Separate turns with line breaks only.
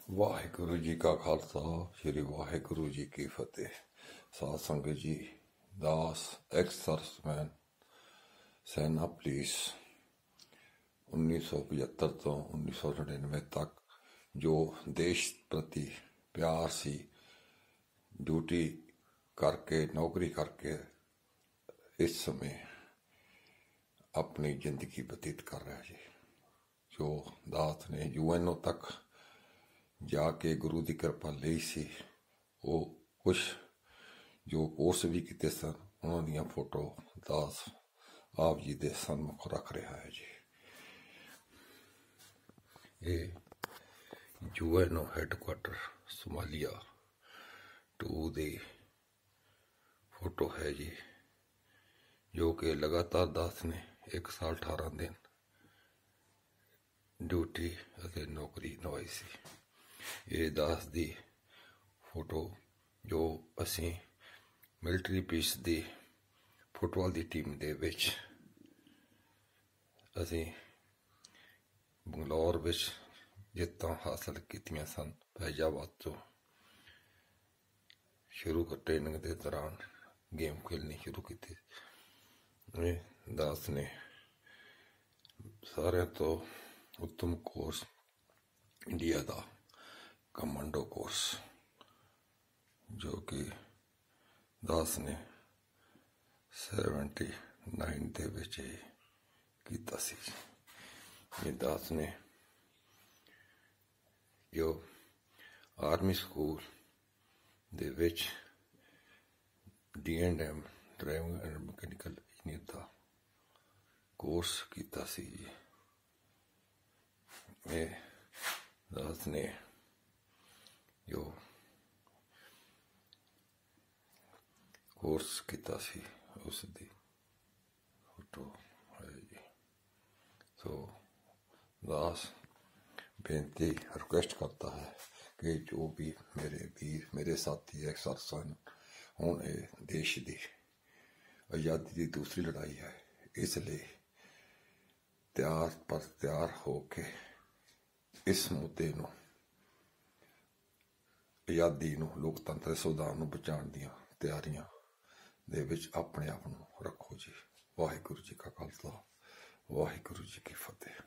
ਵਾਹਿਗੁਰੂ ਜੀ ਕਾ ਖਾਲਸਾ ਸ੍ਰੀ ਵਾਹਿਗੁਰੂ ਜੀ ਕੀ ਫਤਿਹ। ਸਾਧ ਸੰਗਤ ਜੀ, ਦਾਸ ਐਕਸ ਸਰਵਿਸਮੈਨ ਸੈਨਾ ਪੁਲਿਸ 1975 ਤੋਂ 1999 ਤੱਕ ਜੋ ਦੇਸ਼ ਪ੍ਰਤੀ ਪਿਆਰ ਸੀ, ਡਿਊਟੀ ਕਰਕੇ ਨੌਕਰੀ ਕਰਕੇ ਇਸ ਸਮੇਂ ਆਪਣੀ ਜ਼ਿੰਦਗੀ ਬਤੀਤ ਕਰ ਰਿਹਾ ਜੀ। ਜੋ ਦਾਸ ਨੇ UN ਤੱਕ ਜਾ ਕੇ ਗੁਰੂ ਦੀ ਕਿਰਪਾ ਲਈ ਸੀ, ਉਹ ਕੁਛ ਜੋ ਕੋਰਸ ਵੀ ਕੀਤੇ ਸਨ, ਉਹਨਾਂ ਦੀਆਂ ਫੋਟੋ ਦਾਸ ਆਪ ਜੀ ਦੇ ਸਨਮੁਖ ਰੱਖ ਰਿਹਾ ਹੈ ਜੀ। ਇਹ UN ਹੈਡਕੁਆਟਰ ਸੋਮਾਲੀਆ 2 ਦੀ ਫੋਟੋ ਹੈ ਜੀ, ਜੋ ਕਿ ਲਗਾਤਾਰ ਦਾਸ ਨੇ 1 ਸਾਲ 18 ਦਿਨ ਡਿਊਟੀ ਅਤੇ ਨੌਕਰੀ ਨਿਭਾਈ ਸੀ। ਇਹ ਦਾਸ ਦੀ ਫੋਟੋ ਜੋ ਅਸੀਂ ਮਿਲਟਰੀ ਪੀਸ ਦੀ ਫੁੱਟਬਾਲ ਦੀ ਟੀਮ ਦੇ ਵਿੱਚ ਅਸੀਂ ਬੰਗਲੌਰ ਵਿੱਚ ਜਿੱਤਾਂ ਹਾਸਲ ਕੀਤੀਆਂ ਸਨ। ਫੈਜ਼ਾਬਾਦ ਤੋਂ ਟ੍ਰੇਨਿੰਗ ਦੇ ਦੌਰਾਨ ਗੇਮ ਖੇਲਣੀ ਸ਼ੁਰੂ ਕੀਤੀ। ਇਹ ਦਾਸ ਨੇ ਸਾਰਿਆਂ ਤੋਂ ਉੱਤਮ ਕੋਰਸ ਇੰਡੀਆ ਦਾ ਕਮਾਂਡੋ ਕੋਰਸ, ਜੋ ਕਿ ਦਾਸ ਨੇ 79 ਦੇ ਵਿੱਚ ਕੀਤਾ ਸੀ। ਇਹ ਦਾਸ ਨੇ ਜੋ ਆਰਮੀ ਸਕੂਲ ਦੇ ਵਿੱਚ D&M driving and mechanical engineer the course ਕੀਤਾ ਸੀ। ਇਹ ਦਾਸ ਨੇ ਜੋ ਕੋਰਸ ਕੀਤਾ ਸੀ, ਉਸ ਦੀ ਫੋਟੋ ਹੈ ਜੀ। ਸੋ ਦਾਸ ਬੇਨਤੀ ਰਿਕੁਐਸਟ ਕਰਤਾ ਹੈ ਕਿ ਜੋ ਵੀ ਮੇਰੇ ਵੀਰ ਮੇਰੇ ਸਾਥੀ ਐਕਸਰਸ ਹਨ, ਹੁਣ ਇਹ ਦੇਸ਼ ਦੀ ਆਜ਼ਾਦੀ ਦੀ ਦੂਸਰੀ ਲੜਾਈ ਹੈ, ਇਸ ਲਈ ਤਿਆਰ ਹੋ ਕੇ ਇਸ ਮੁੱਦੇ ਨੂੰ, ਆਜ਼ਾਦੀ ਨੂੰ, ਲੋਕਤੰਤਰ ਦੇ ਸੰਵਿਧਾਨ ਨੂੰ ਬਚਾਉਣ ਦੀਆਂ ਤਿਆਰੀਆਂ ਦੇ ਵਿੱਚ ਆਪਣੇ ਆਪ ਨੂੰ ਰੱਖੋ ਜੀ। ਵਾਹਿਗੁਰੂ ਜੀ ਕਾ ਖਾਲਸਾ, ਵਾਹਿਗੁਰੂ ਜੀ ਕੀ ਫਤਿਹ।